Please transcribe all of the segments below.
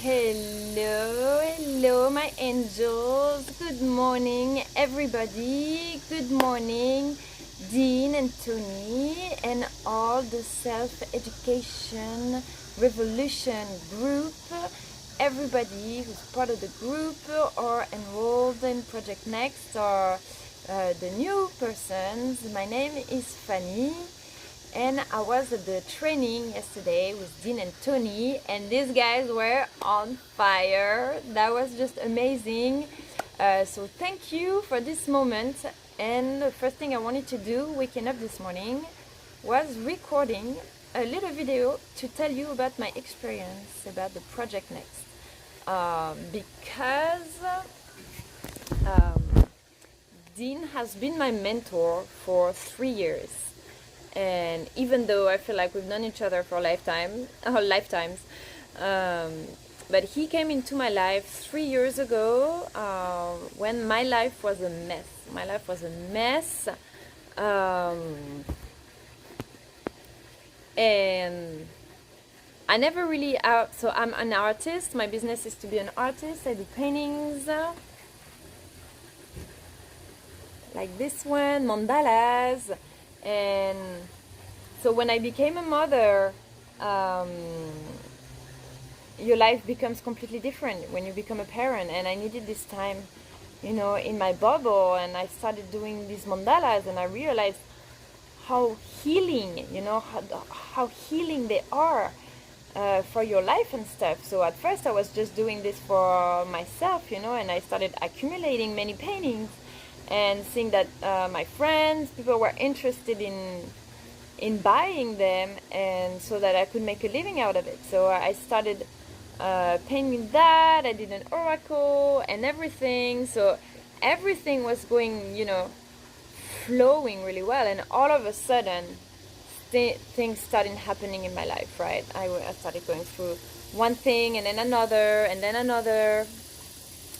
Hello, my angels. Good morning, everybody. Good morning, Dean and Tony, and all the self-education revolution group. Everybody who's part of the group or enrolled in Project Next or the new persons. My name is Fanny. And I was at the training yesterday with Dean and Tony, and these guys were on fire. That was just amazing. So thank you for this moment. And the first thing I wanted to do, waking up this morning, was recording a little video to tell you about my experience about the Project Next. Because Dean has been my mentor for 3 years. And even though I feel like we've known each other for lifetimes, but he came into my life 3 years ago when my life was a mess. My life was a mess. And I never really, so I'm an artist. My business is to be an artist. I do paintings like this one, mandalas. And so when I became a mother, your life becomes completely different when you become a parent. And I needed this time, in my bubble. And I started doing these mandalas, and I realized how healing, how healing they are for your life and stuff. So at first I was just doing this for myself, and I started accumulating many paintings. And seeing that my friends, people were interested in buying them, and so that I could make a living out of it. So I started painting that. I did an oracle and everything. So everything was going, flowing really well. And all of a sudden, things started happening in my life, right? I started going through one thing and then another and then another.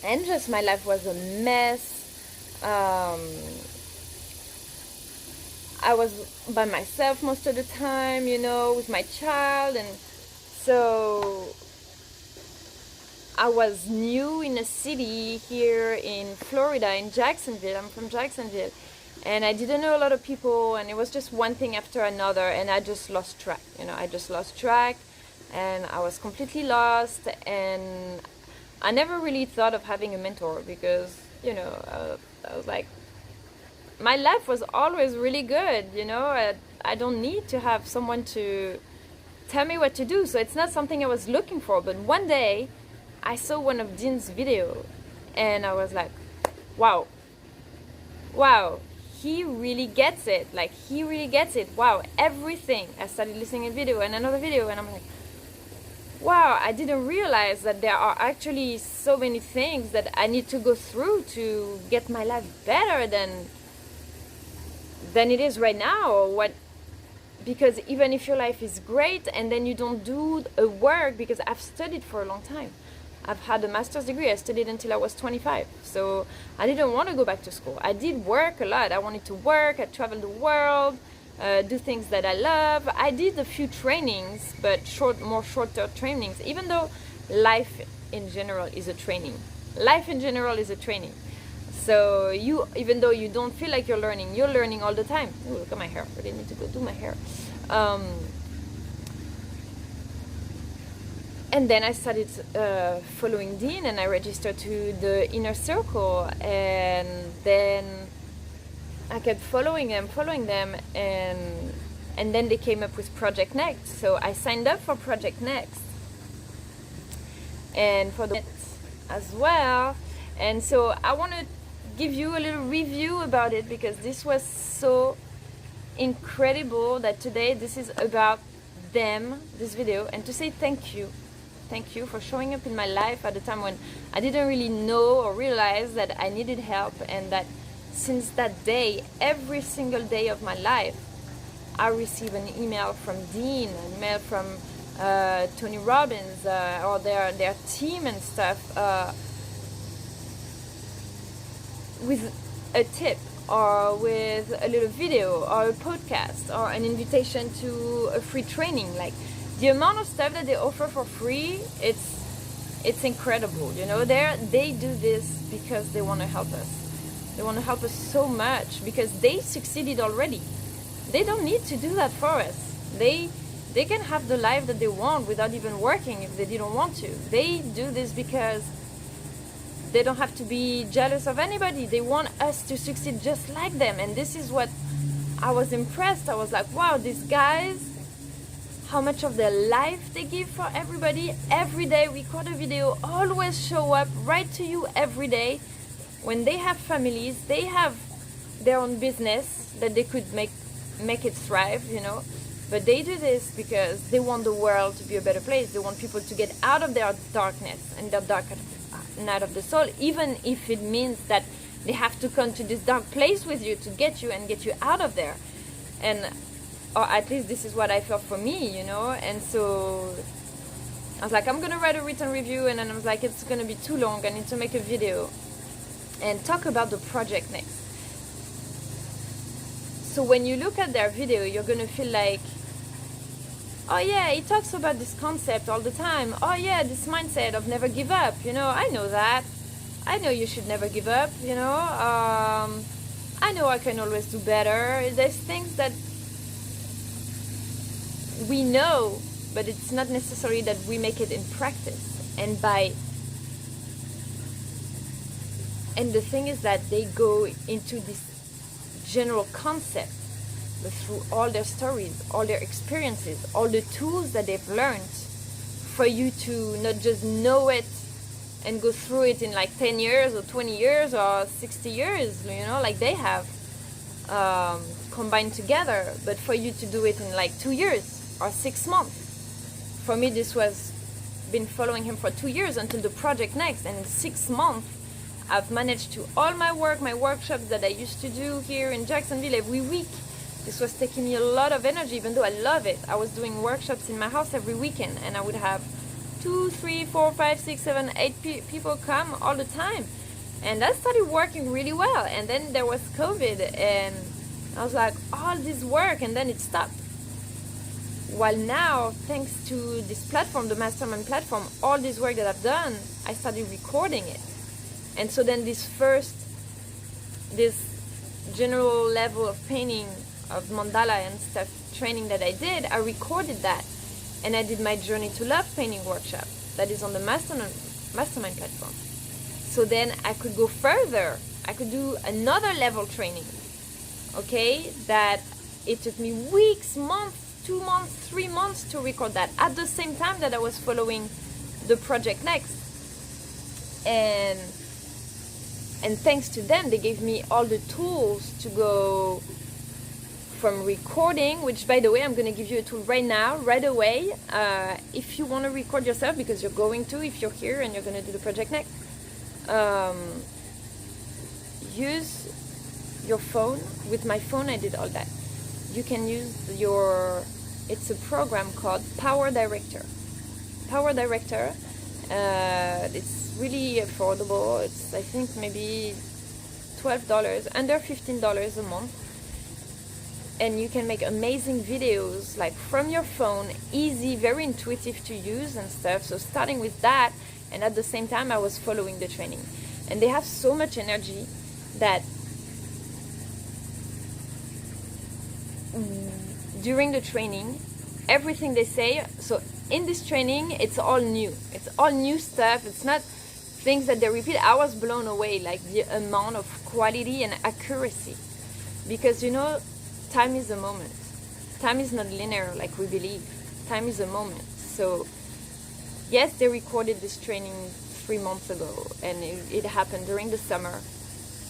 And just my life was a mess. I was by myself most of the time, with my child, and so I was new in a city here in Florida, in Jacksonville. I'm from Jacksonville, and I didn't know a lot of people, and it was just one thing after another, and I just lost track. I just lost track, and I was completely lost, and I never really thought of having a mentor because, I was like, my life was always really good, I don't need to have someone to tell me what to do. So it's not something I was looking for. But one day I saw one of Dean's video, and I was like, wow, he really gets it. He really gets it. Wow, everything. I started listening to a video and another video, and I'm like, wow, I didn't realize that there are actually so many things that I need to go through to get my life better than it is right now. Because even if your life is great and then you don't do a work, because I've studied for a long time. I've had a master's degree. I studied until I was 25. So I didn't want to go back to school. I did work a lot. I wanted to work. I traveled the world. Do things that I love. I did a few trainings, but more shorter trainings, even though life in general is a training. Life in general is a training. So even though you don't feel like you're learning all the time. Ooh, look at my hair. I really need to go do my hair. And then I started following Dean, and I registered to the Inner Circle, and then I kept following them, and then they came up with Project Next. So I signed up for Project Next, and for the as well. And so I want to give you a little review about it, because this was so incredible that today this is about them, this video, and to say thank you for showing up in my life at a time when I didn't really know or realize that I needed help, and that since that day, every single day of my life, I receive an email from Dean, an email from Tony Robbins, or their team and stuff, with a tip, or with a little video, or a podcast, or an invitation to a free training. Like, the amount of stuff that they offer for free, It's incredible, you know. They do this because they want to help us. They want to help us so much because they succeeded already. They don't need to do that for us. They can have the life that they want without even working if they didn't want to. They do this because they don't have to be jealous of anybody. They want us to succeed just like them. And this is what I was impressed. I was like, wow, these guys, how much of their life they give for everybody. Every day record a video, always show up right to you every day. When they have families, they have their own business that they could make it thrive, you know. But they do this because they want the world to be a better place. They want people to get out of their darkness and their dark night of the soul, even if it means that they have to come to this dark place with you to get you and get you out of there. And or at least this is what I felt for me, you know. And so I was like, I'm gonna write a written review, and then I was like, it's gonna be too long, I need to make a video and talk about the project next. So when you look at their video, you're gonna feel like, oh yeah, he talks about this concept all the time. Oh yeah, this mindset of never give up, you know, I know that. I know you should never give up, you know. I know I can always do better. There's things that we know, but it's not necessary that we make it in practice. And the thing is that they go into this general concept through all their stories, all their experiences, all the tools that they've learned, for you to not just know it and go through it in like 10 years or 20 years or 60 years, you know, like they have combined together, but for you to do it in like 2 years or 6 months. For me, this was been following him for 2 years until the project next, and in 6 months I've managed to all my work, my workshops that I used to do here in Jacksonville every week. This was taking me a lot of energy, even though I love it. I was doing workshops in my house every weekend, and I would have 2, 3, 4, 5, 6, 7, 8 people come all the time. And that started working really well. And then there was COVID, and I was like, all this work, and then it stopped. While now, thanks to this platform, the Mastermind platform, all this work that I've done, I started recording it. And so then this general level of painting, of mandala and stuff training that I did, I recorded that, and I did my Journey to Love painting workshop that is on the Mastermind platform. So then I could go further. I could do another level training, okay, that it took me weeks, months, 2 months, 3 months to record that at the same time that I was following the project next. And thanks to them, they gave me all the tools to go from recording, which, by the way, I'm going to give you a tool right now, right away. If you want to record yourself, because you're going to, if you're here and you're going to do the project next, use your phone. With my phone, I did all that. You can use it's a program called Power Director. Power Director, it's really affordable. It's, I think, maybe $12, under $15 a month. And you can make amazing videos like from your phone, easy, very intuitive to use and stuff. So starting with that, and at the same time I was following the training. And they have so much energy that during the training, everything they say, so in this training, it's all new. It's all new stuff. It's not things that they repeat. I was blown away, like the amount of quality and accuracy. Because, you know, time is a moment. Time is not linear like we believe. Time is a moment. So, yes, they recorded this training 3 months ago, and it happened during the summer.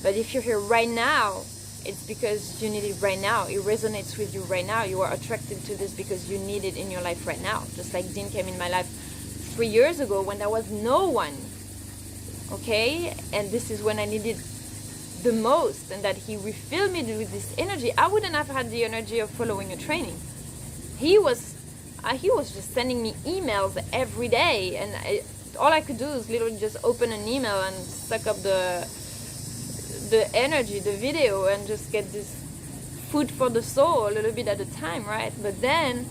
But if you're here right now, it's because you need it right now. It resonates with you right now. You are attracted to this because you need it in your life right now. Just like Dean came in my life 3 years ago when there was no one. Okay? And this is when I needed the most, and that he refilled me with this energy. I wouldn't have had the energy of following a training. He was just sending me emails every day, and all I could do is literally just open an email and suck up the energy, the video, and just get this food for the soul a little bit at a time, right? But then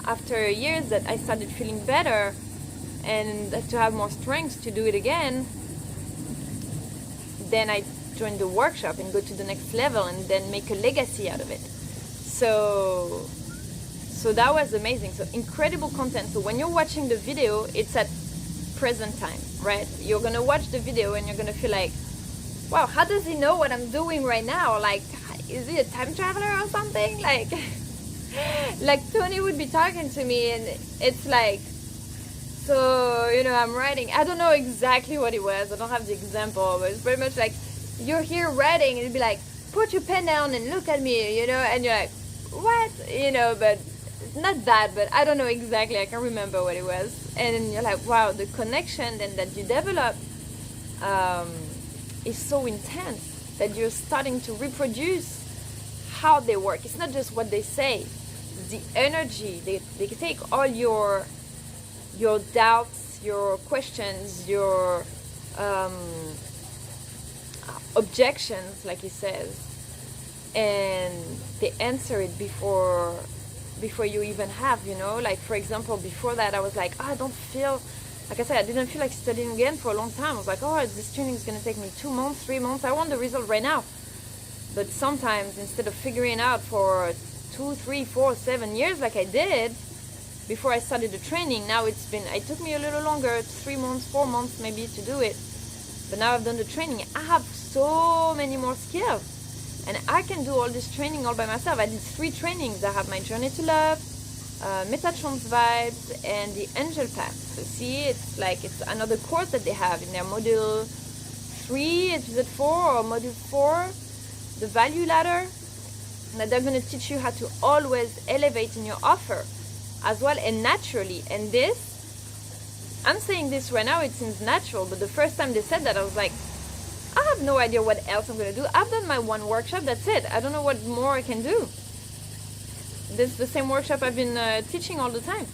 after years that I started feeling better, and to have more strength to do it again, then I join the workshop and go to the next level and then make a legacy out of it. So that was amazing. So incredible content. So when you're watching the video, it's at present time, right? You're gonna watch the video and you're gonna feel like, wow, how does he know what I'm doing right now? Like, is he a time traveler or something? Like Tony would be talking to me and it's like, so, you know, I'm writing. I don't know exactly what it was. I don't have the example, but it's pretty much like, you're here writing and it'd be like, put your pen down and look at me, you know, and you're like, what? You know, but not that, but I don't know exactly. I can't remember what it was. And then you're like, wow, the connection then that you develop is so intense that you're starting to reproduce how they work. It's not just what they say, the energy. They take all your doubts, your questions, your objections, like he says, and they answer it before you even have, you know. Like, for example, before that I was like, oh, I don't feel, like I said, I didn't feel like studying again for a long time. I was like, oh, this training is going to take me 2 months, 3 months. I want the result right now. But sometimes instead of figuring out for 2, 3, 4, 7 years like I did before I started the training, now it took me a little longer, 3 months, 4 months maybe to do it. But now I've done the training, I have so many more skills. And I can do all this training all by myself. I did 3 trainings. I have my Journey to Love, Metatrons Vibes, and the Angel Path. So see, it's another course that they have in their Module 3, Episode 4, or Module 4, the Value Ladder. That they're going to teach you how to always elevate in your offer as well, and naturally. And this, I'm saying this right now, it seems natural, but the first time they said that, I was like, I have no idea what else I'm going to do. I've done my 1 workshop, that's it. I don't know what more I can do. This is the same workshop I've been teaching all the time.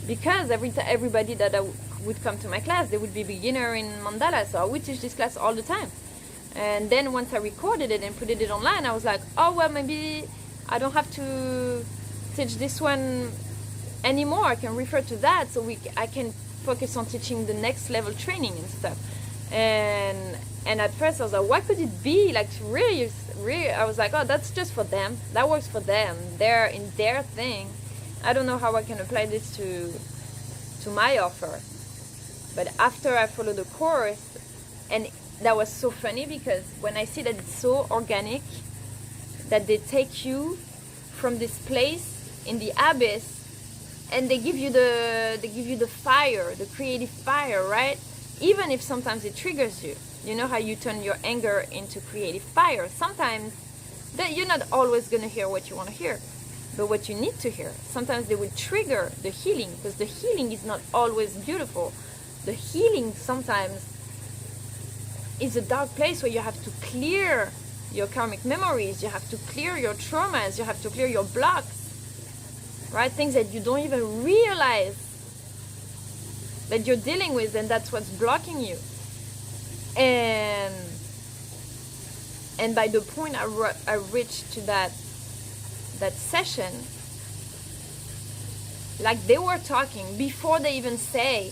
Because everybody that would come to my class, they would be beginner in mandala, so I would teach this class all the time. And then once I recorded it and put it online, I was like, oh, well, maybe I don't have to teach this one anymore. I can refer to that, so I can focus on teaching the next level training and stuff. And at first I was like, what could it be? Like, really, I was like, oh, that's just for them. That works for them. They're in their thing. I don't know how I can apply this to my offer. But after I followed the course, and that was so funny because when I see that it's so organic, that they take you from this place in the abyss, and they give you the fire, the creative fire, right? Even if sometimes it triggers you. You know how you turn your anger into creative fire. Sometimes that you're not always going to hear what you want to hear, but what you need to hear. Sometimes they will trigger the healing, because the healing is not always beautiful. The healing sometimes is a dark place where you have to clear your karmic memories, you have to clear your traumas, you have to clear your blocks, right? Things that you don't even realize that you're dealing with, and that's what's blocking you. And by the point I reached to that session, like, they were talking before they even say,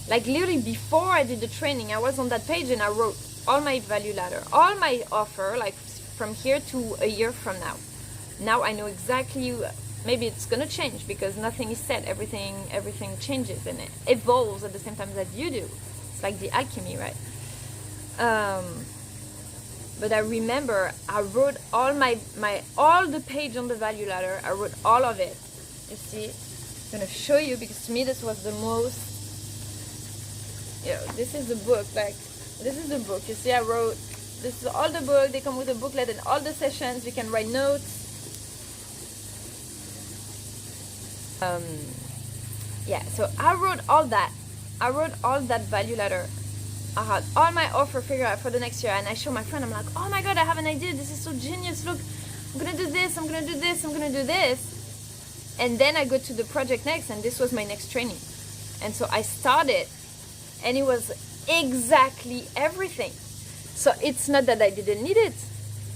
like, literally before I did the training, I was on that page and I wrote all my value ladder, all my offer, like from here to a year from now. Now I know exactly. Maybe it's gonna change because nothing is set. Everything changes and it evolves at the same time that you do. It's like the alchemy, right? But I remember I wrote all all the page on the value ladder. I wrote all of it. You see, I'm gonna show you because to me this was the most. You know, this is the book. Like, this is the book. You see, I wrote. This is all the book. They come with a booklet and all the sessions. You can write notes. Yeah, so I wrote all that. I wrote all that value ladder. I had all my offer figured out for the next year, and I show my friend. I'm like, oh my god, I have an idea. This is so genius. Look, I'm gonna do this. I'm gonna do this. I'm gonna do this. And then I go to the project next, and this was my next training. And so I started, and it was exactly everything. So it's not that I didn't need it.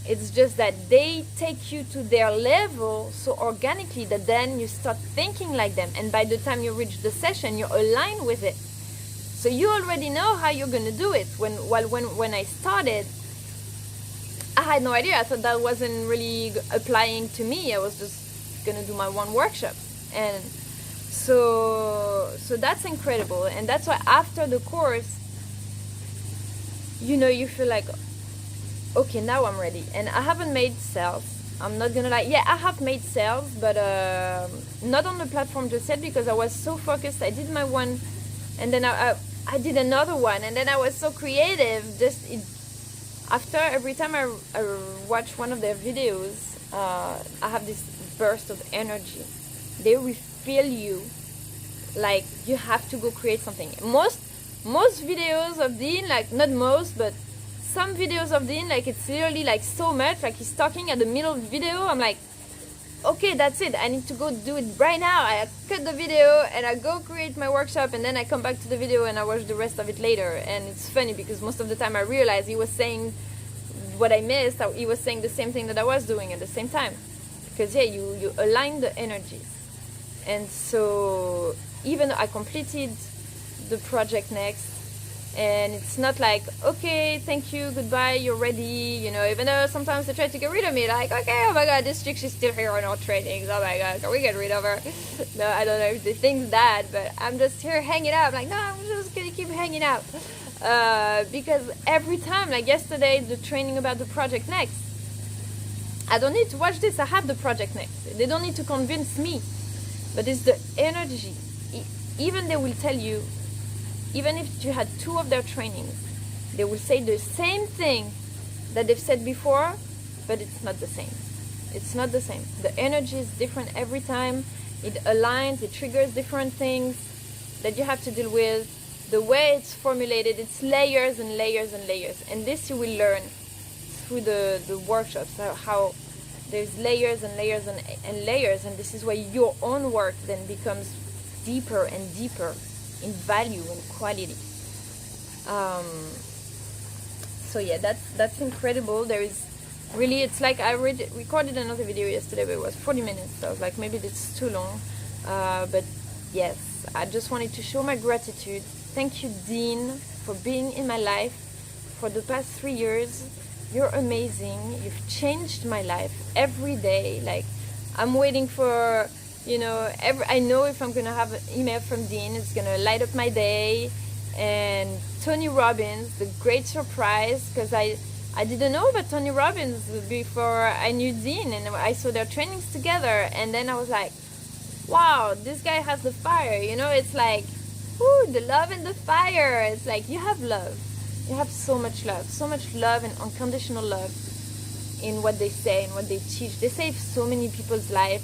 It's just that they take you to their level so organically that then you start thinking like them. And by the time you reach the session, you're aligned with it. So you already know how you're gonna do it. When I started, I had no idea. I thought that wasn't really applying to me. I was just gonna do my one workshop, and so that's incredible. And that's why after the course, you feel like, okay, now I'm ready. And I haven't made sales. I'm not gonna lie. Yeah, I have made sales, but not on the platform just yet, because I was so focused. I did my one, and then I did another one, and then I was so creative. After every time I watch one of their videos, I have this burst of energy. They refill you, like you have to go create something. Most videos of Dean, like not most, but some videos of Dean, like it's literally like so much, like he's talking at the middle of the video. I'm like, okay, that's it. I need to go do it right now. I cut the video and I go create my workshop, and then I come back to the video and I watch the rest of it later. And it's funny because most of the time I realize he was saying what I missed. He was saying the same thing that I was doing at the same time. Because yeah, you align the energies. And so even though I completed the project next, and it's not like, okay, thank you, goodbye, you're ready, even though sometimes they try to get rid of me, like, okay, oh my god, this chick, she's still here on our trainings, oh my god, can we get rid of her? No, I don't know if they think that, but I'm just here hanging out. I'm like, no, I'm just gonna keep hanging out, because every time, like yesterday, the training about the project next, I don't need to watch this, I have the project next, they don't need to convince me, but it's the energy. Even they will tell you, even if you had 2 of their trainings, they will say the same thing that they've said before, but it's not the same. It's not the same. The energy is different every time. It aligns, it triggers different things that you have to deal with. The way it's formulated, it's layers and layers and layers. And this you will learn through the workshops, how there's layers and layers and layers. And this is why your own work then becomes deeper and deeper in value and quality. So yeah, that's incredible. There is really, it's like I recorded another video yesterday, but it was 40 minutes. So I was like, maybe that's too long. But yes, I just wanted to show my gratitude. Thank you, Dean, for being in my life for the past 3 years. You're amazing. You've changed my life every day. Like, I'm waiting for, I know if I'm gonna have an email from Dean, it's gonna light up my day. And Tony Robbins, the great surprise, because I didn't know about Tony Robbins before I knew Dean, and I saw their trainings together, and then I was like, wow, this guy has the fire. It's like, ooh, the love and the fire. It's like, you have love. You have so much love and unconditional love in what they say and what they teach. They save so many people's lives.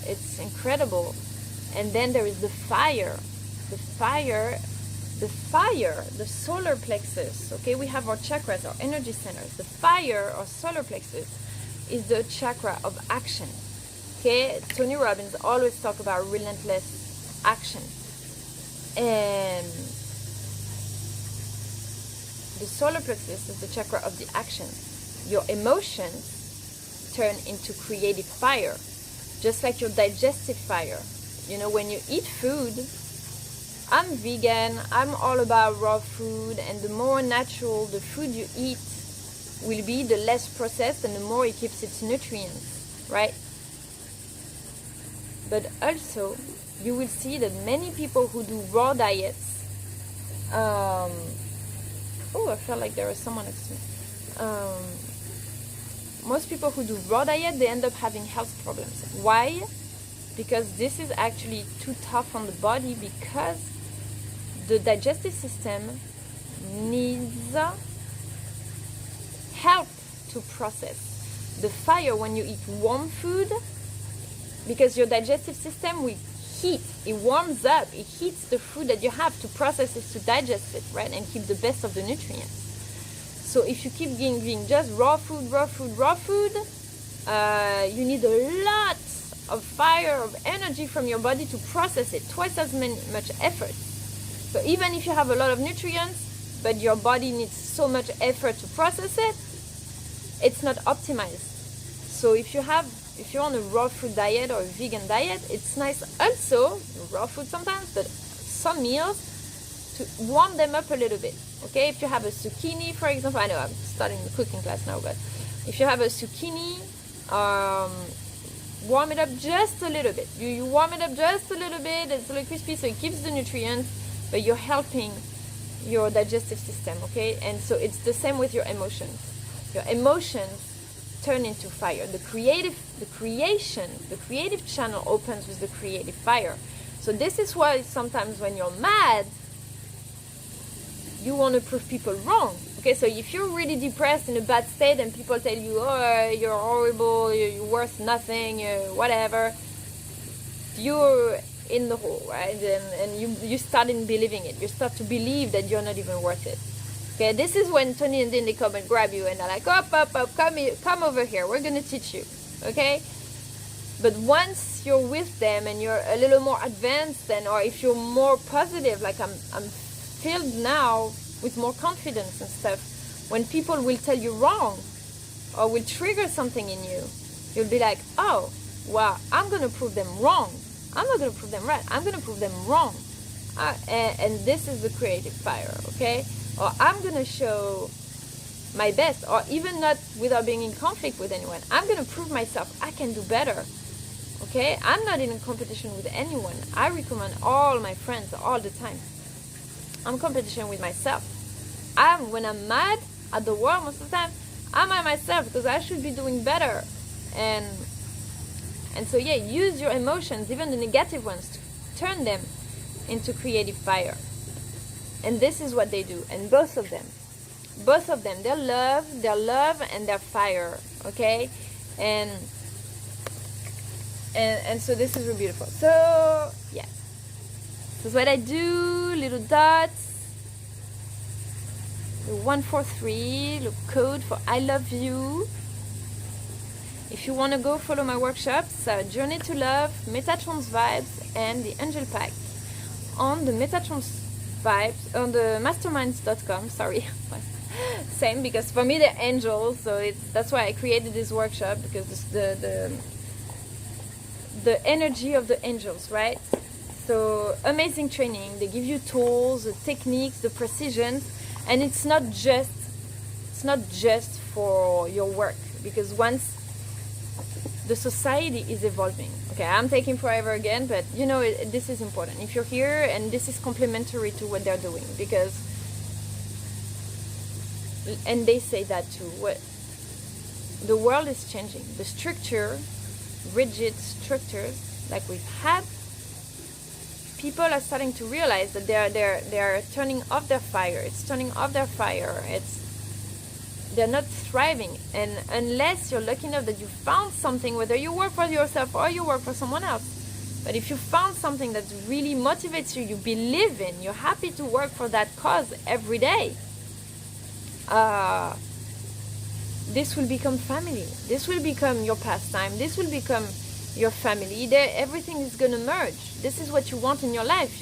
It's incredible. And then there is the fire, the solar plexus. Okay, we have our chakras, our energy centers. The fire, or solar plexus, is the chakra of action. Okay, Tony Robbins always talk about relentless action. And the solar plexus is the chakra of the action. Your emotions turn into creative fire, just like your digestive fire. When you eat food, I'm vegan, I'm all about raw food, and the more natural the food you eat will be, the less processed and the more it keeps its nutrients, right? But also, you will see that many people who do raw diets, I felt like there was someone next to me. Most people who do raw diet, they end up having health problems. Why? Because this is actually too tough on the body, because the digestive system needs help to process. The fire, when you eat warm food, because your digestive system will heat, it warms up, it heats the food that you have to process it, to digest it, right, and keep the best of the nutrients. So if you keep giving just raw food, you need a lot of fire, of energy from your body to process it, twice as much effort. So even if you have a lot of nutrients, but your body needs so much effort to process it, it's not optimized. So if you have if you're on a raw food diet or a vegan diet, it's nice also, raw food sometimes, but some meals, to warm them up a little bit. Okay, if you have a zucchini, for example, I know I'm starting the cooking class now, but if you have a zucchini, warm it up just a little bit. You warm it up just a little bit, it's a little crispy, so it keeps the nutrients, but you're helping your digestive system, okay? And so it's the same with your emotions. Your emotions turn into fire. The creative channel opens with the creative fire. So this is why sometimes when you're mad, you want to prove people wrong. Okay, so if you're really depressed in a bad state and people tell you, oh, you're horrible, you're worth nothing, whatever, you're in the hole, right? And you start in believing it. You start to believe that you're not even worth it. Okay, this is when Tony and Dindy come and grab you and they're like, up, come over here. We're going to teach you, okay? But once you're with them and you're a little more advanced, or if you're more positive, like I'm filled now with more confidence and stuff, when people will tell you wrong or will trigger something in you, you'll be like, oh, wow, I'm going to prove them wrong. I'm not going to prove them right. I'm going to prove them wrong. And this is the creative fire, okay? Or I'm going to show my best, or even not without being in conflict with anyone. I'm going to prove myself I can do better, okay? I'm not in a competition with anyone. I recommend all my friends all the time. I'm in competition with myself. When I'm mad at the world most of the time, I'm at myself because I should be doing better. And so yeah, use your emotions, even the negative ones, to turn them into creative fire. And this is what they do. And both of them, their love and their fire, okay? And so this is really beautiful. So yeah, this is what I do. Little dots, the 143, the code for I love you. If you want to go follow my workshops, Journey to Love, Metatrons Vibes, and the Angel Pack on the Metatrons Vibes, on the masterminds.com, sorry. Same, because for me they're angels, so that's why I created this workshop, because it's the energy of the angels, right? So amazing training. They give you tools, the techniques, the precisions, and it's not just for your work, because once the society is evolving. Okay, I'm taking forever again, but you know, this is important. If you're here, and this is complementary to what they're doing, because, and they say that too, the world is changing. The structure, rigid structures like we've had, people are starting to realize that they're turning off their fire. It's turning off their fire. They're not thriving. And unless you're lucky enough that you found something, whether you work for yourself or you work for someone else, but if you found something that really motivates you, you believe in, you're happy to work for that cause every day, this will become family. This will become your pastime. This will become your family. Everything is going to merge. This is what you want in your life.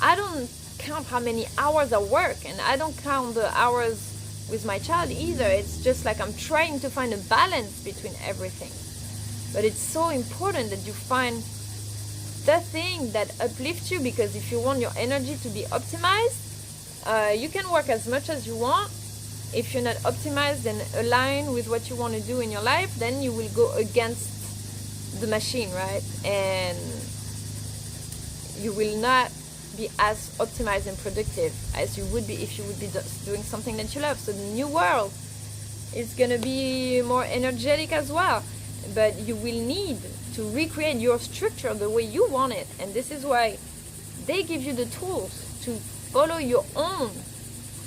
I don't count how many hours I work, and I don't count the hours with my child either. It's just like I'm trying to find a balance between everything. But it's so important that you find the thing that uplifts you, because if you want your energy to be optimized, you can work as much as you want. If you're not optimized and aligned with what you want to do in your life, then you will go against the machine, right? And you will not be as optimized and productive as you would be if you would be doing something that you love. So the new world is going to be more energetic as well, but you will need to recreate your structure the way you want it. And this is why they give you the tools to follow your own.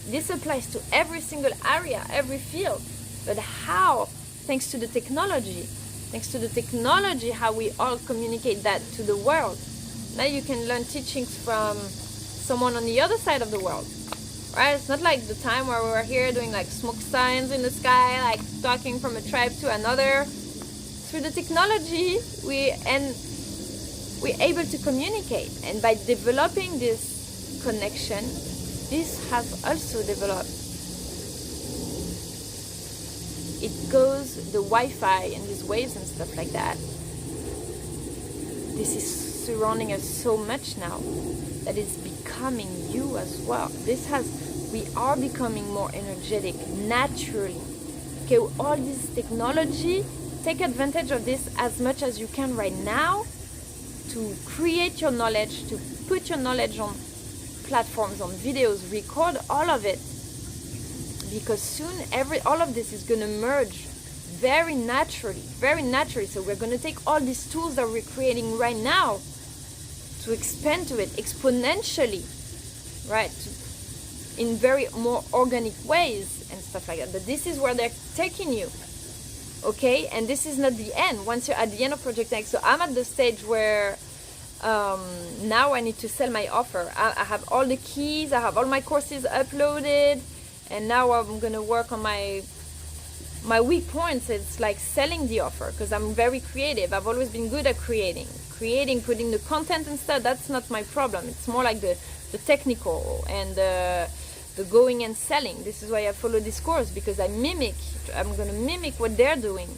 This applies to every single area, every field. But how? Thanks to the technology, how we all communicate that to the world. Now you can learn teachings from someone on the other side of the world, right? It's not like the time where we were here doing like smoke signs in the sky, like talking from a tribe to another. Through the technology, we're able to communicate, and by developing this connection, this has also developed. It goes the Wi-Fi, and this waves and stuff like that. This is surrounding us so much now that it's becoming you as well. We are becoming more energetic naturally. Okay, all this technology, take advantage of this as much as you can right now to create your knowledge, to put your knowledge on platforms, on videos, record all of it, because soon all of this is going to merge very naturally. So we're going to take all these tools that we're creating right now to expand to it exponentially, right, in very more organic ways and stuff like that. But this is where they're taking you, okay? And this is not the end. Once you're at the end of Project Next, so I'm at the stage where now I need to sell my offer. I have all the keys, I have all my courses uploaded, and now I'm gonna work on my weak points. It's like selling the offer, because I'm very creative. I've always been good at creating, putting the content and stuff. That's not my problem. It's more like the technical and the going and selling. This is why I follow this course, because I'm gonna mimic what they're doing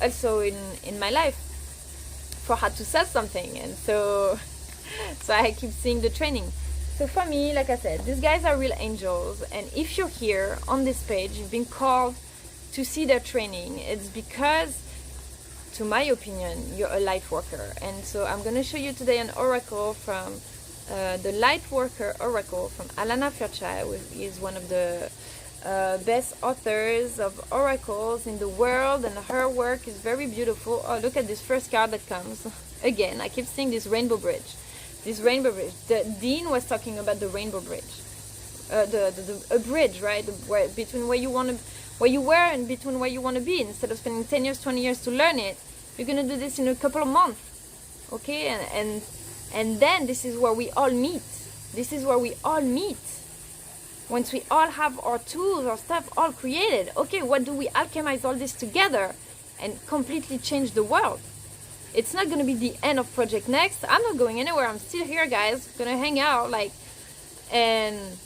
also in my life for how to sell something. And so I keep seeing the training. So for me, like I said, these guys are real angels, and if you're here on this page, you've been called to see their training, it's because, to my opinion, you're a light worker. And so I'm going to show you today an oracle from the Light Worker Oracle from Alana Fairchild, who is one of the best authors of oracles in the world, and her work is very beautiful. Oh, look at this first card that comes. Again, I keep seeing this rainbow bridge. Dean was talking about the rainbow bridge. A bridge, right? Between where you were and between where you want to be. Instead of spending 10 years, 20 years to learn it, you're going to do this in a couple of months. Okay? And then this is where we all meet. Once we all have our tools, our stuff all created, okay, what do we alchemize all this together and completely change the world? It's not going to be the end of Project Next. I'm not going anywhere. I'm still here, guys. Going to hang out, and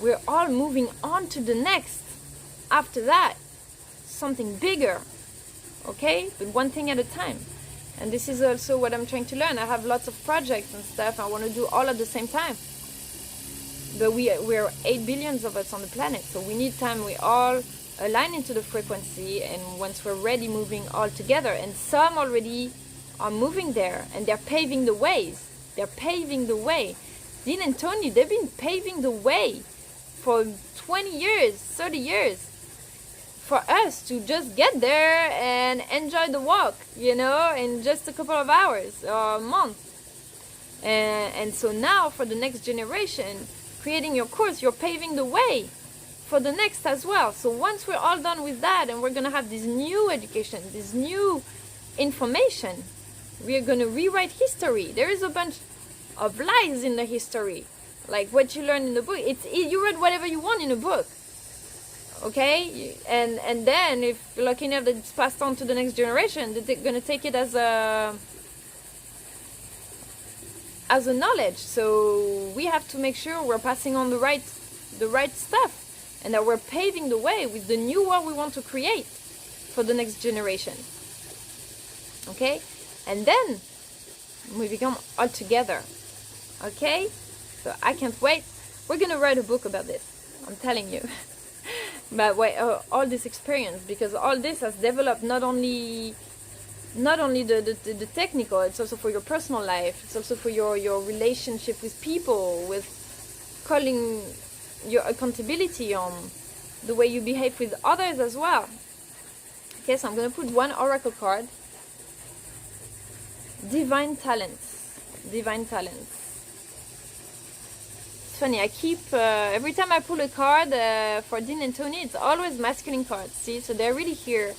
we're all moving on to the next. After that, something bigger, okay? But one thing at a time. And this is also what I'm trying to learn. I have lots of projects and stuff. I want to do all at the same time. But we're 8 billion of us on the planet, so we need time. We all align into the frequency, and once we're ready, moving all together. And some already are moving there, and they're paving the ways. Dean and Tony, they've been paving the way for 20 years, 30 years, for us to just get there and enjoy the walk, in just a couple of hours or a month. And so now for the next generation, creating your course, you're paving the way for the next as well. So once we're all done with that, and we're going to have this new education, this new information, we're going to rewrite history. There is a bunch of lies in the history, like what you learn in the book. You read whatever you want in a book, okay? And then if you're lucky enough that it's passed on to the next generation, they're going to take it as a knowledge. So we have to make sure we're passing on the right stuff, and that we're paving the way with the new world we want to create for the next generation. Okay? And then we become all together. Okay? So I can't wait. We're going to write a book about this. I'm telling you. But all this experience, because all this has developed not only the technical, it's also for your personal life. It's also for your relationship with people, with calling your accountability on the way you behave with others as well. Okay, so I'm going to put one oracle card. Divine talents. It's funny, I keep every time I pull a card for Dean and Tony, it's always masculine cards. See, so they're really here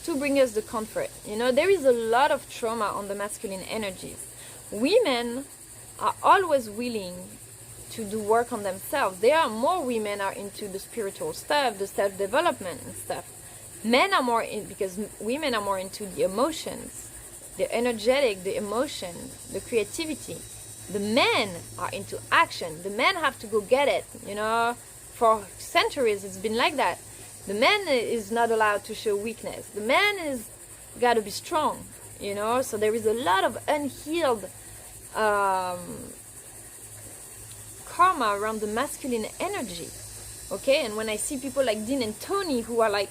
to bring us the comfort. There is a lot of trauma on the masculine energies. Women are always willing to do work on themselves. Women are into the spiritual stuff, the self-development and stuff. Men are because women are more into the emotions, the energetic, the emotion, the creativity. The men are into action. The men have to go get it. For centuries it's been like that. The man is not allowed to show weakness. The man is got to be strong, you know. So there is a lot of unhealed karma around the masculine energy, okay? And when I see people like Dean and Tony, who are like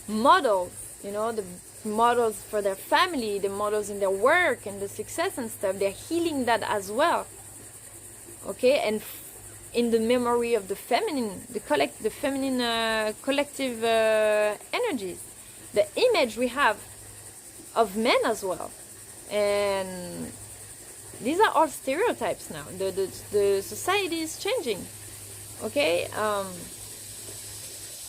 models, you know, the models for their family, the models in their work and the success and stuff, they're healing that as well, okay? And in the memory of the feminine, the feminine collective energies, the image we have of men as well. And these are all stereotypes now. The society is changing, okay?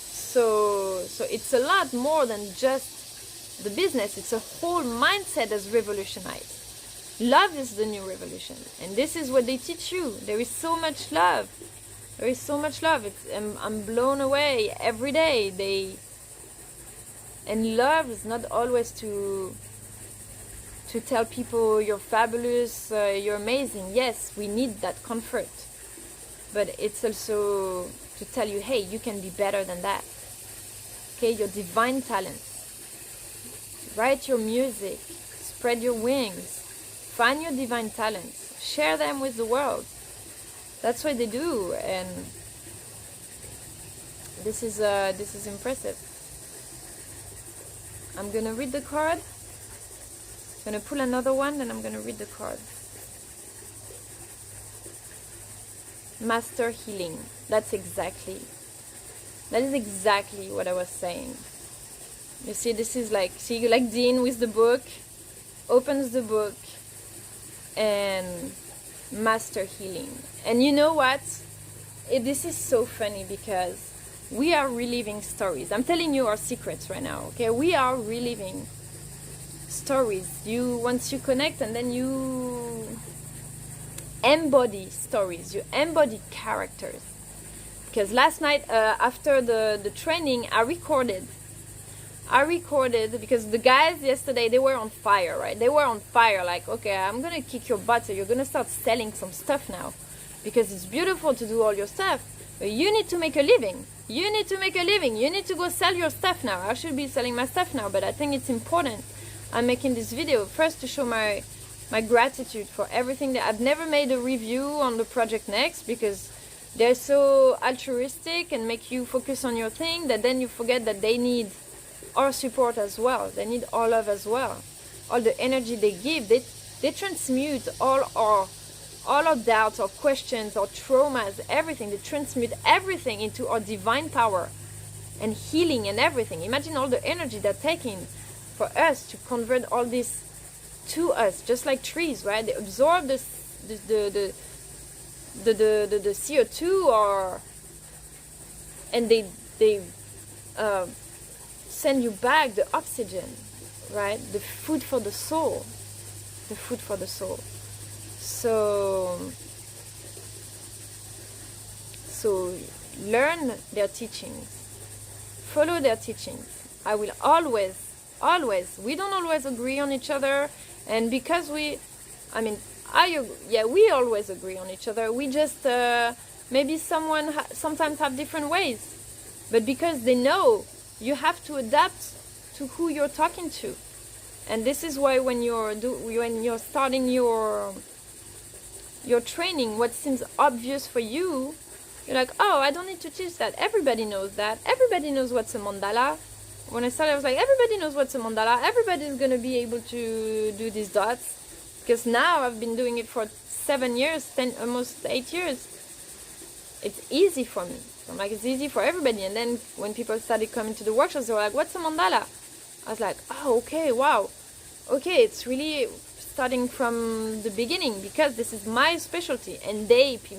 So it's a lot more than just the business. It's a whole mindset that's revolutionized. Love is the new revolution, and this is what they teach you. There is so much love. There is so much love. I'm blown away every day. And love is not always to tell people you're fabulous, you're amazing. Yes, we need that comfort, but it's also to tell you, hey, you can be better than that. Okay, your divine talents. Write your music, spread your wings. Find your divine talents, share them with the world. That's what they do, and this is impressive. I'm gonna read the card. I'm gonna pull another one, and I'm gonna read the card. Master healing. That is exactly what I was saying. You see, this is like, see, like Dean with the book, opens the book, and master healing. And you know what? This is so funny because we are reliving stories. I'm telling you our secrets right now, okay? We are reliving stories. Once you connect, and then you embody stories, you embody characters. Because last night, after the training, I recorded because the guys yesterday, they were on fire, right? They were on fire, like, okay, I'm going to kick your butt, so you're going to start selling some stuff now. Because it's beautiful to do all your stuff, but you need to make a living. You need to go sell your stuff now. I should be selling my stuff now, but I think it's important. I'm making this video first to show my gratitude for everything. That I've never made a review on the Project Next because they're so altruistic and make you focus on your thing that then you forget that they need our support as well. They need our love as well. All the energy they give, they transmute all our doubts, our questions, our traumas, everything. They transmute everything into our divine power and healing and everything. Imagine all the energy they're taking for us to convert all this to us, just like trees, right? They absorb the CO2, and they send you back the oxygen, right? The food for the soul. So learn their teachings, follow their teachings. I will always, we don't always agree on each other, and because we always agree on each other. We just maybe sometimes have different ways, but because they know you have to adapt to who you're talking to. And this is why when you're starting your training, what seems obvious for you, you're like, oh, I don't need to teach that. Everybody knows that. Everybody knows what's a mandala. When I started, I was like, everybody knows what's a mandala. Everybody's going to be able to do these dots. Because now I've been doing it for 7 years, almost 8 years. It's easy for me. I'm like, it's easy for everybody. And then when people started coming to the workshops, they were like, what's a mandala? I was like, oh, okay, wow. Okay, it's really starting from the beginning because this is my specialty. And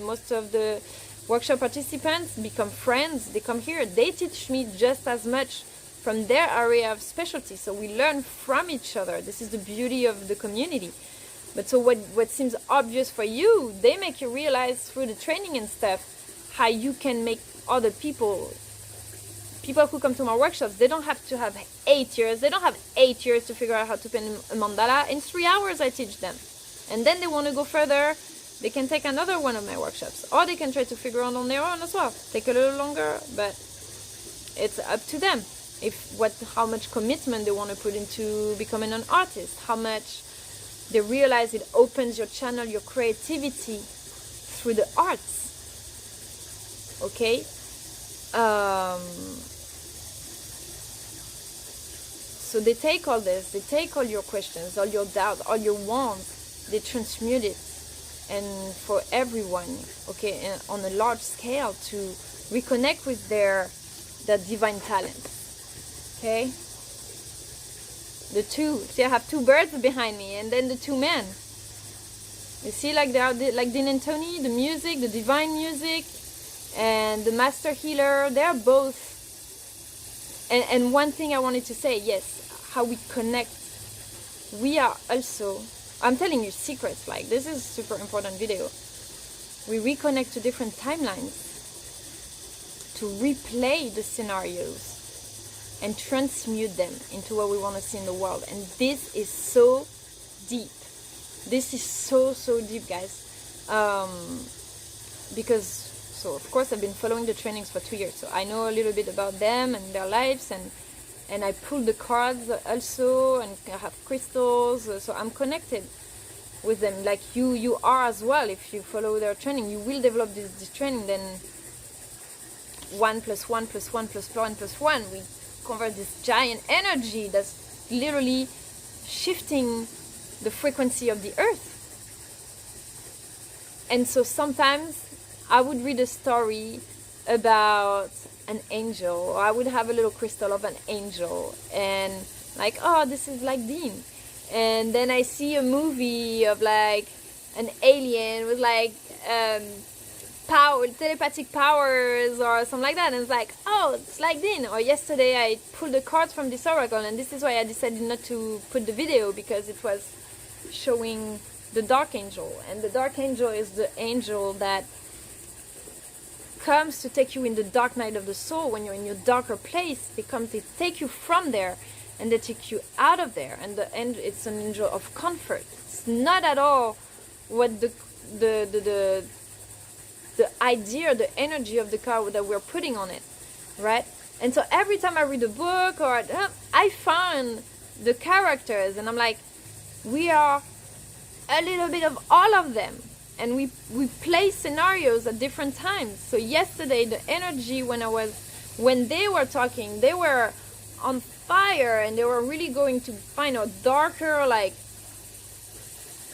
most of the workshop participants become friends. They come here. They teach me just as much from their area of specialty. So we learn from each other. This is the beauty of the community. But so what seems obvious for you, they make you realize through the training and stuff how you can make other people who come to my workshops, they don't have to have 8 years. They don't have 8 years to figure out how to paint a mandala. In 3 hours, I teach them. And then they want to go further, they can take another one of my workshops. Or they can try to figure out on their own as well. Take a little longer, but It's up to them. How much commitment they want to put into becoming an artist, how much they realize it opens your channel, your creativity through the arts. Okay? So they take all this, they take all your questions, all your doubts, all your wants, they transmute it, and for everyone, okay, and on a large scale, to reconnect with their divine talent. Okay, the two. See, I have two birds behind me, and then the two men. You see, like they are like Dean and Tony, the music, the divine music, and the master healer. They are both. And one thing I wanted to say, yes, how we connect. We are also. I'm telling you secrets. Like, this is a super important video. We reconnect to different timelines to replay the scenarios and transmute them into what we want to see in the world. And this is so deep. This is so deep, guys. Because, so of course I've been following the trainings for 2 years, so I know a little bit about them and their lives, and I pull the cards also, and I have crystals, so I'm connected with them, like you are as well. If you follow their training, you will develop this training. Then 1 + 1 + 1 + 1 + 1, we convert this giant energy that's literally shifting the frequency of the earth. And so sometimes I would read a story about an angel, or I would have a little crystal of an angel, and like, oh, this is like Dean. And then I see a movie of like an alien with like telepathic powers or something like that, and it's like, oh, it's like Dean. Or yesterday I pulled a card from this oracle, and this is why I decided not to put the video, because it was showing the dark angel, and the dark angel is the angel that comes to take you in the dark night of the soul. When you're in your darker place, they take you from there, and they take you out of there. And it's an angel of comfort. It's not at all what the idea, the energy of the card that we're putting on it, right? And so every time I read a book, or I find the characters, and I'm like, we are a little bit of all of them, and we play scenarios at different times. So yesterday, the energy when they were talking, they were on fire, and they were really going to find a darker like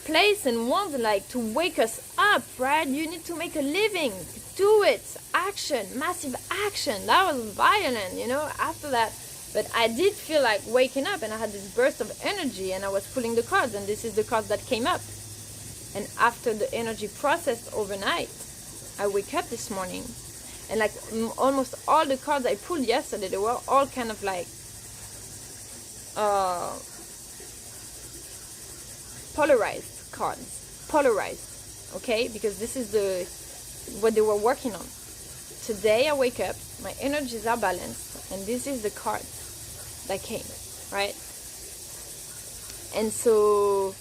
place and want like to wake us up, right? You need to make a living, do it, action, massive action. That was violent, after that. But I did feel like waking up, and I had this burst of energy, and I was pulling the cards, and this is the cards that came up. And after the energy processed overnight, I wake up this morning, and like almost all the cards I pulled yesterday, they were all kind of like polarized cards, okay, because this is what they were working on. Today I wake up, my energies are balanced, and this is the cards that came, right? And so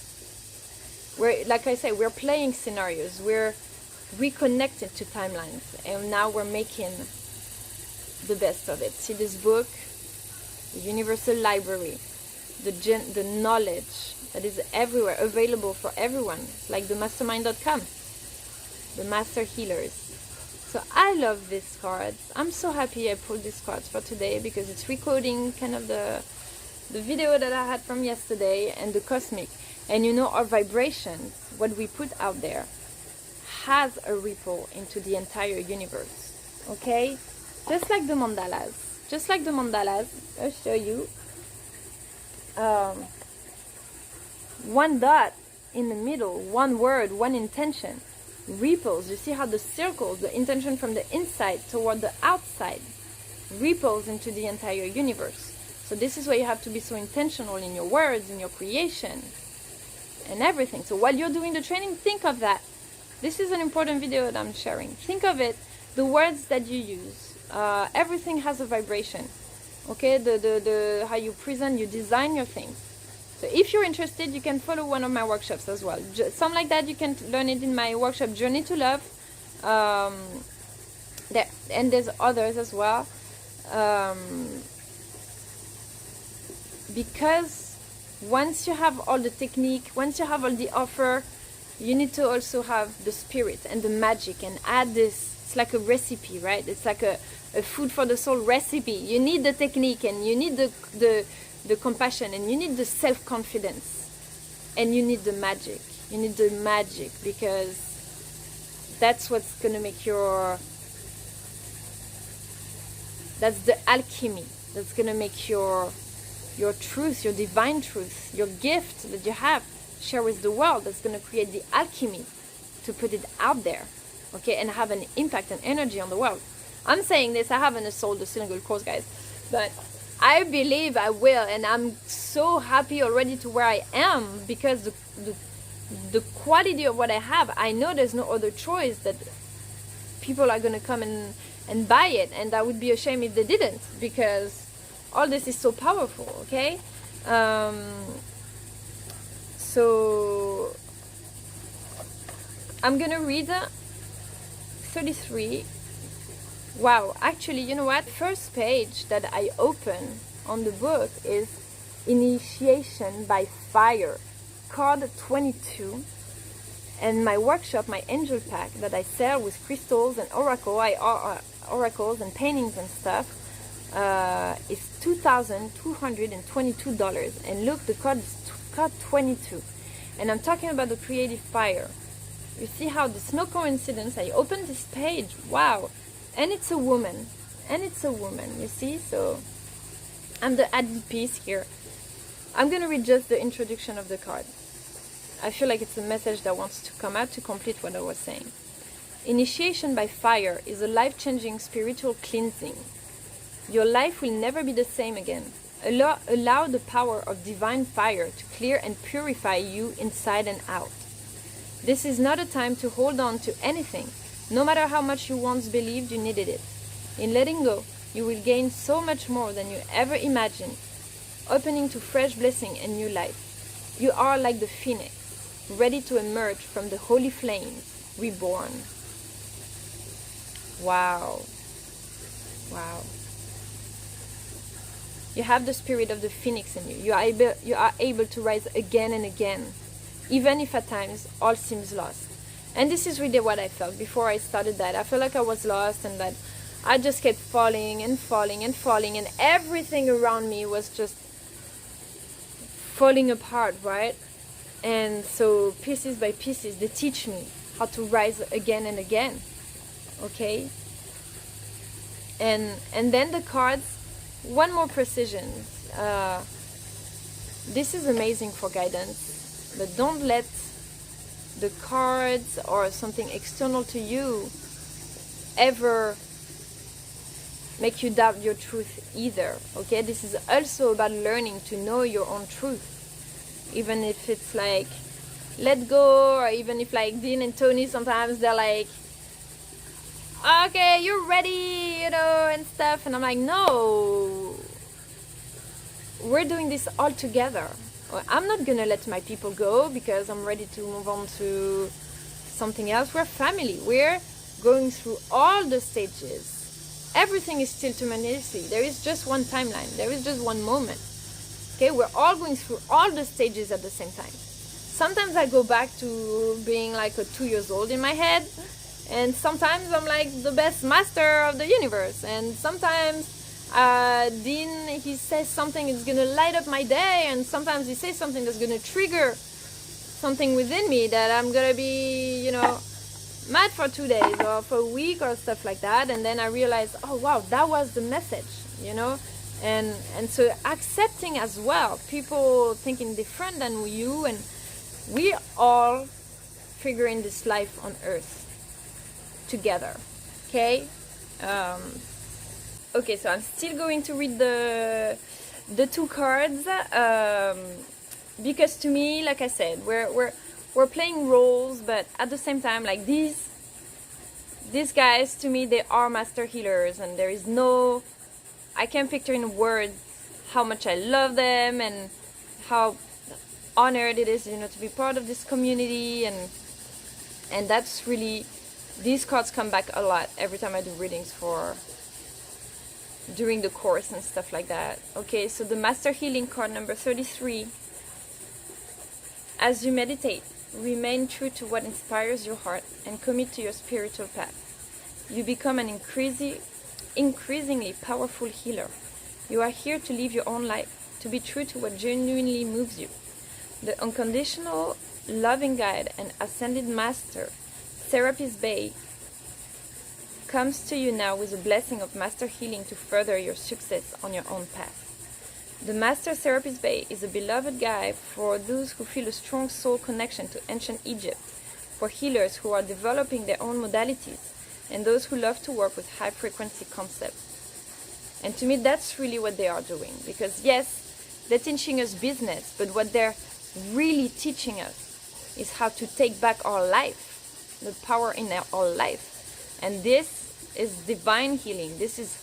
like I say, we're playing scenarios, we're reconnected to timelines, and now we're making the best of it. See this book, the Universal Library, the knowledge that is everywhere, available for everyone. It's like the mastermind.com, the master healers. So I love these cards. I'm so happy I pulled these cards for today, because it's recoding kind of the video that I had from yesterday, and the cosmic. And our vibrations, what we put out there, has a ripple into the entire universe. Okay? Just like the mandalas. I'll show you. One dot in the middle, one word, one intention, ripples. You see how the circles, the intention from the inside toward the outside, ripples into the entire universe. So this is why you have to be so intentional in your words, in your creation, and everything. So while you're doing the training, think of that. This is an important video that I'm sharing. Think of it, the words that you use. Everything has a vibration. Okay, the how you present, you design your things. So if you're interested, you can follow one of my workshops as well. Something like that, you can learn it in my workshop, Journey to Love. And there's others as well. Because once you have all the technique, once you have all the offer, you need to also have the spirit and the magic and add this. It's like a recipe, right? It's like a food for the soul recipe. You need the technique, and you need the compassion, and you need the self-confidence, and you need the magic. You need the magic, because that's what's going to make that's the alchemy. That's going to make your truth, your divine truth, your gift that you have, share with the world. That's going to create the alchemy to put it out there, okay, and have an impact and energy on the world. I'm saying this, I haven't sold the single course, guys, but I believe I will, and I'm so happy already to where I am, because the quality of what I have, I know there's no other choice, that people are going to come and buy it, and that would be a shame if they didn't, because all this is so powerful, okay? So I'm going to read 33. Wow, actually, you know what? First page that I open on the book is Initiation by Fire, card 22. And my workshop, my angel pack that I sell with crystals and oracles and paintings and stuff, is $2,222. And look, the card is card 22. And I'm talking about the creative fire. You see how there's no coincidence. I opened this page. Wow. And it's a woman. You see? So I'm the added piece here. I'm going to read just the introduction of the card. I feel like it's a message that wants to come out to complete what I was saying. Initiation by fire is a life-changing spiritual cleansing. Your life will never be the same again. Allow the power of divine fire to clear and purify you inside and out. This is not a time to hold on to anything, no matter how much you once believed you needed it. In letting go, you will gain so much more than you ever imagined, opening to fresh blessing and new life. You are like the phoenix, ready to emerge from the holy flames, reborn. Wow. Wow. You have the spirit of the phoenix in you. You are able to rise again and again, even if at times all seems lost. And this is really what I felt before I started that. I felt like I was lost, and that I just kept falling and falling and falling, and everything around me was just falling apart, right? And so pieces by pieces, they teach me how to rise again and again, okay? And then the cards, one more precision. This is amazing for guidance, but don't let the cards or something external to you ever make you doubt your truth either, okay? This is also about learning to know your own truth. Even if it's like, let go, or even if like Dean and Tony, sometimes they're like, okay, you're ready, and stuff. And I'm like, no, we're doing this all together. I'm not going to let my people go because I'm ready to move on to something else. We're family. We're going through all the stages. Everything is still tremendously. There is just one timeline. There is just one moment. Okay, we're all going through all the stages at the same time. Sometimes I go back to being like a 2 years old in my head, and sometimes I'm like the best master of the universe, and sometimes Dean, he says something that's gonna light up my day, and sometimes he says something that's gonna trigger something within me that I'm gonna be, mad for 2 days or for a week or stuff like that. And then I realize, oh wow, that was the message, and so accepting as well people thinking different than you, and we all figuring this life on earth together, okay? Okay, so I'm still going to read the two cards, because to me, like I said, we're playing roles, but at the same time, like these guys, to me, they are master healers, and there is no, I can't picture in words how much I love them and how honored it is, to be part of this community, and that's really, these cards come back a lot every time I do readings for during the course and stuff like that. Okay, so the Master Healing card number 33. As you meditate, remain true to what inspires your heart and commit to your spiritual path. You become an increasingly powerful healer. You are here to live your own life, to be true to what genuinely moves you. The unconditional, loving guide and ascended master, Serapis Bey, comes to you now with a blessing of Master Healing to further your success on your own path. The Master Serapis Bey is a beloved guide for those who feel a strong soul connection to ancient Egypt, for healers who are developing their own modalities, and those who love to work with high-frequency concepts. And to me, that's really what they are doing. Because yes, they're teaching us business, but what they're really teaching us is how to take back our life, the power in our life. And this is divine healing. This is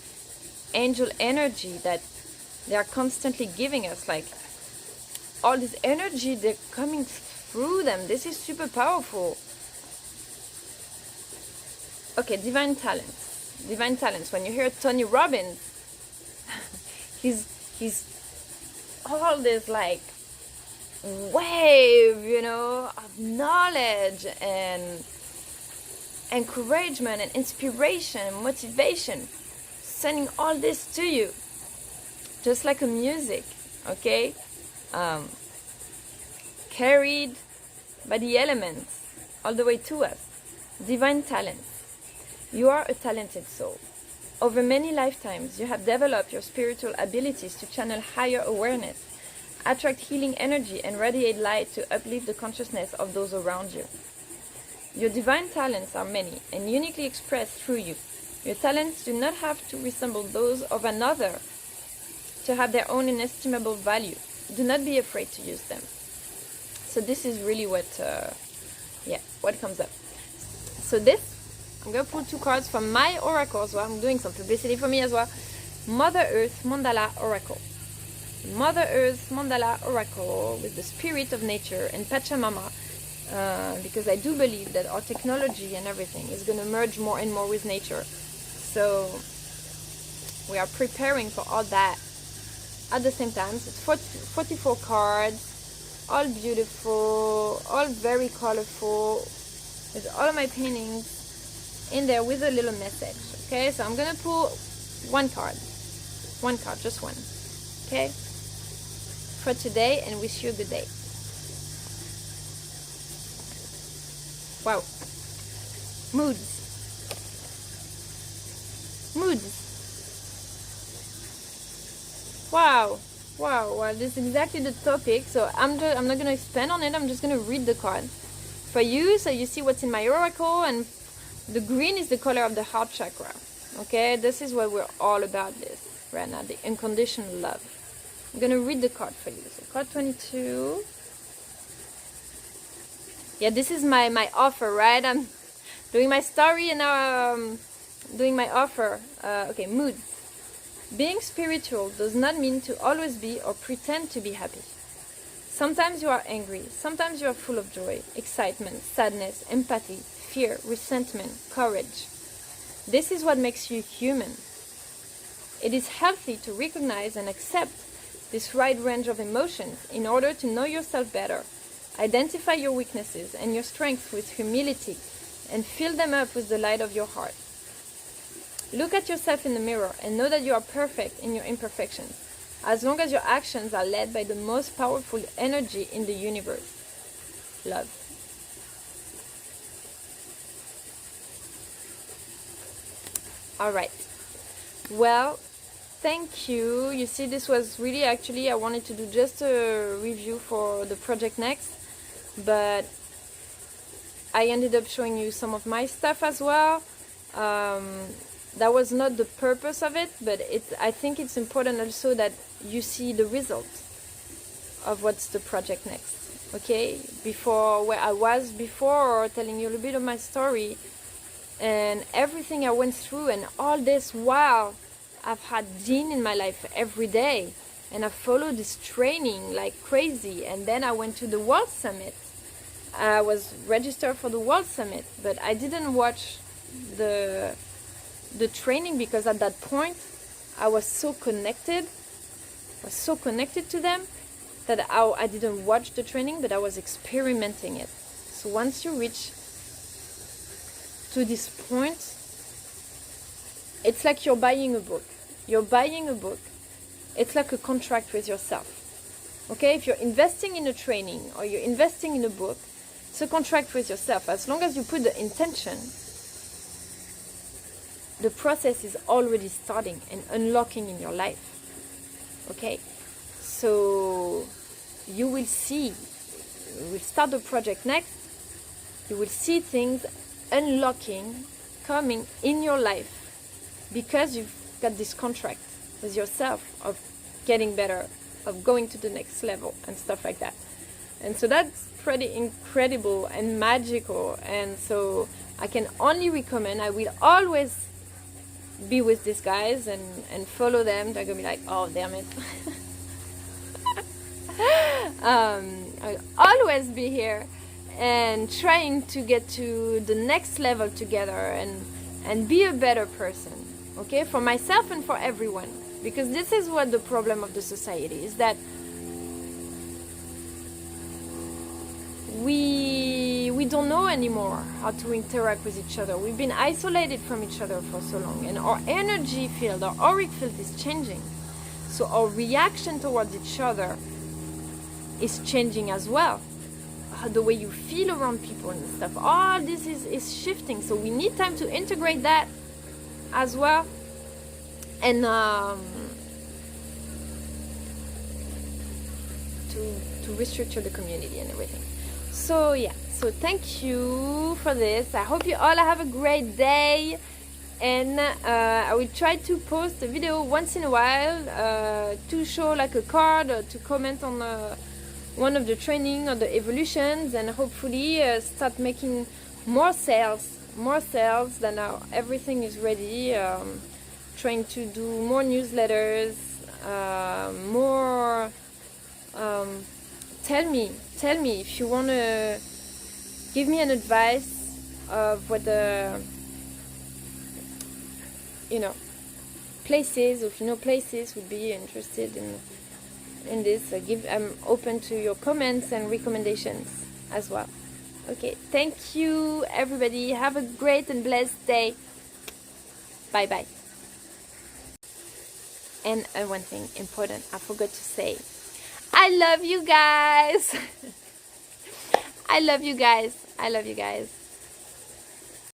angel energy that they are constantly giving us. Like, all this energy, they're coming through them. This is super powerful. Okay, divine talents. Divine talents. When you hear Tony Robbins, he's all this like wave, you know, of knowledge and encouragement and inspiration and motivation, sending all this to you, just like a music, okay, carried by the elements all the way to us. Divine talents. You are a talented soul. Over many lifetimes, you have developed your spiritual abilities to channel higher awareness, attract healing energy, and radiate light to uplift the consciousness of those around you. Your divine talents are many and uniquely expressed through you. Your talents do not have to resemble those of another to have their own inestimable value. Do not be afraid to use them. So this is really what comes up. So this, I'm going to pull 2 cards from my oracle as well. I'm doing some publicity for me as well. Mother Earth Mandala Oracle. Mother Earth Mandala Oracle with the spirit of nature and Pachamama. Because I do believe that our technology and everything is going to merge more and more with nature. So we are preparing for all that at the same time. So it's 44 cards, all beautiful, all very colorful. There's all of my paintings in there with a little message. Okay, so I'm going to pull 1 card. 1 card, just one. Okay, for today, and wish you a good day. Wow. Moods. Wow. Well, this is exactly the topic. So I'm not going to expand on it. I'm just going to read the card for you, so you see what's in my oracle. And the green is the color of the heart chakra. Okay, this is what we're all about this right now, the unconditional love. I'm going to read the card for you. So card 22. Yeah, this is my offer, right? I'm doing my story and now I'm doing my offer. Okay, moods. Being spiritual does not mean to always be or pretend to be happy. Sometimes you are angry. Sometimes you are full of joy, excitement, sadness, empathy, fear, resentment, courage. This is what makes you human. It is healthy to recognize and accept this wide range of emotions in order to know yourself better. Identify your weaknesses and your strengths with humility and fill them up with the light of your heart. Look at yourself in the mirror and know that you are perfect in your imperfections, as long as your actions are led by the most powerful energy in the universe, love. All right. Well, thank you. You see, this was really, actually, I wanted to do just a review for the Project Next, but I ended up showing you some of my stuff as well. That was not the purpose of it, but I think it's important also that you see the result of what's the Project Next. Okay, before where I was before, telling you a little bit of my story and everything I went through, and all this while I've had Dean in my life every day, and I followed this training like crazy. And then I went to the World Summit. I was registered for the World Summit, but I didn't watch the training because at that point I was so connected. I was so connected to them that I didn't watch the training, but I was experimenting it. So once you reach to this point, it's like you're buying a book. You're buying a book. It's like a contract with yourself. Okay, if you're investing in a training or you're investing in a book, it's a contract with yourself. As long as you put the intention, the process is already starting and unlocking in your life. Okay, so you will see, you will start the project next, you will see things unlocking, coming in your life because you've got this contract with yourself of getting better, of going to the next level and stuff like that. And so that's pretty incredible and magical. And so I can only recommend, I will always be with these guys and follow them. They're gonna be like, oh damn it. I'll always be here and trying to get to the next level together and be a better person, okay, for myself and for everyone. Because this is what the problem of the society is, that we don't know anymore how to interact with each other. We've been isolated from each other for so long, and our energy field, our auric field is changing. So our reaction towards each other is changing as well. The way you feel around people and stuff, all this is shifting. So we need time to integrate that as well, and to restructure the community and everything. So yeah, so thank you for this. I hope you all have a great day, and I will try to post a video once in a while to show like a card or to comment on one of the training or the evolutions, and hopefully start making more sales than now. Everything is ready. Trying to do more newsletters, more. Tell me if you want to give me an advice of what the places, if you know places would be interested in this. I'm open to your comments and recommendations as well. Okay, thank you everybody. Have a great and blessed day. Bye bye. And one thing important I forgot to say. I love you guys. I love you guys.